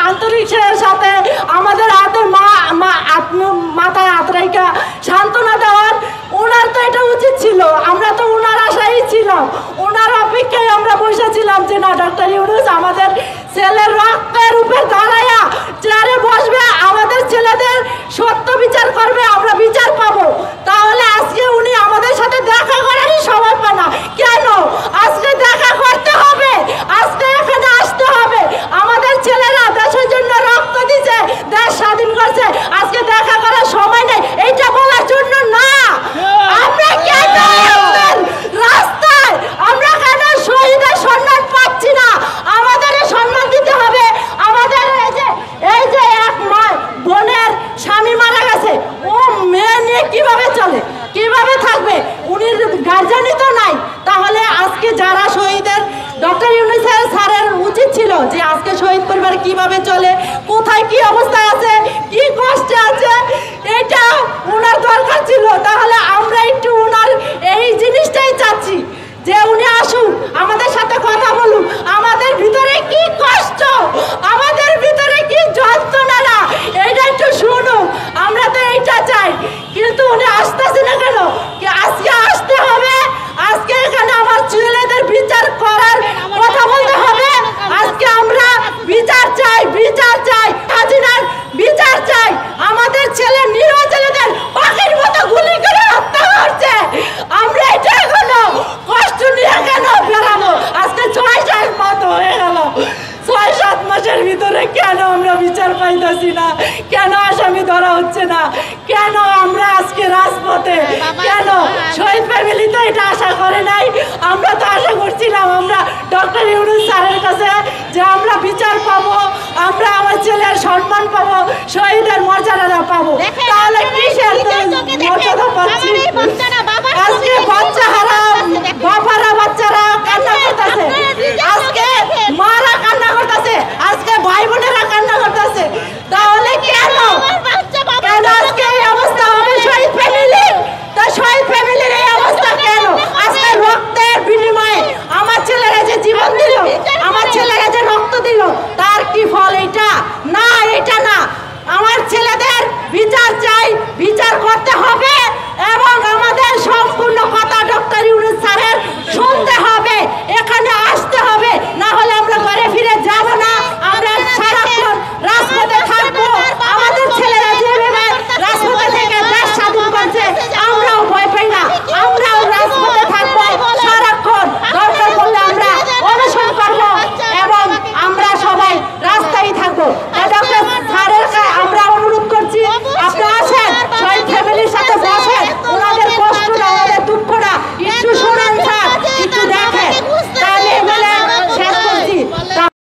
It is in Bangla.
আন্তরিকের সাথে আমাদের হাতে মাথায় হাত রেখা সান্ত্বনা দেওয়ার, ওনার তো এটা উচিত ছিল। আমরা তো ওনার আশাই ছিলাম, ওনার অপেক্ষায় আমরা বসেছিলাম যে না ডক্টর ইউনূস আমাদের ছেলের রক্তের উপর দাঁড়ায়া চেয়ারে বসবে, আমাদের ছেলেদের সত্য বিচার করবে, আমরা বিচার পাবো। তাহলে আজকে উনি আমাদের সাথে দেখা করারই সময় পায় না কেন? আজকে দেখা করতে হবে, আজকে এখানে আসতে হবে। আমাদের ছেলেরা দেশের জন্য রক্ত দিচ্ছে, দেশ স্বাধীন করছে, আজকে দেখা করার সময় নেই এইটা বলার জন্য না। আমরা কেন রাস্তায়, আমরা কেন শহীদের সম্মান পাচ্ছি না? আমাদের সম্মান দিতে হবে। আমাদের এই যে এক বোনের স্বামী মারা গেছে, ও মেয়ে নিয়ে কিভাবে চলে, কিভাবে থাকবে? উনি গার্জিয়ানই তো নাই। তাহলে আজকে যারা শহীদের ডক্টর ইউনূস স্যারের উচিত ছিল যে আজকে শহীদ পরিবার কিভাবে চলে, কোথায় কি অবস্থায় আছে, কি কষ্টে আছে, এটা ওনার দরকার ছিল। তাহলে আমরা একটু ওনার এই জিনিসটাই চাচ্ছি যে উনি আসুন, আমাদের সাথে কথা বলুন, আমাদের ভিতরে কি কষ্ট, আমাদের ভিতরে কি যন্ত্রণা, এইটা একটু শুনুন। আমরা তো এইটা চাই, কিন্তু উনি আসতেছে না কেন? আজকে আসতে হবে, আজকে এখানে আমার ছেলেদের বিচার করার কথা বলতে হবে। আজকে আমরা বিচার চাই, বিচার চাই, হাসিনার বিচার চাই। আমাদের ছেলে নিরীহ ছেলেদের পাখির মতো গুলি করে হত্যা করছে, আমরা এটা এখনো কষ্ট নিয়ে কেন বেড়াবো? আজকে 6-7 মাস হয়ে গেল, 6-7 মাসের ভিতরে কেন আমরা বিচার পাইতেছি না? কেন আসামি ধরা হচ্ছে না? কেন আমরা আজকে রাজপথে? কেন শহীদ ফ্যামিলি তো এটা আশা করে নাই। আমরা তো আশা করছিলাম আমরা ডক্টর ইউনূস স্যারের কাছে যে আমরা বিচার পাবো,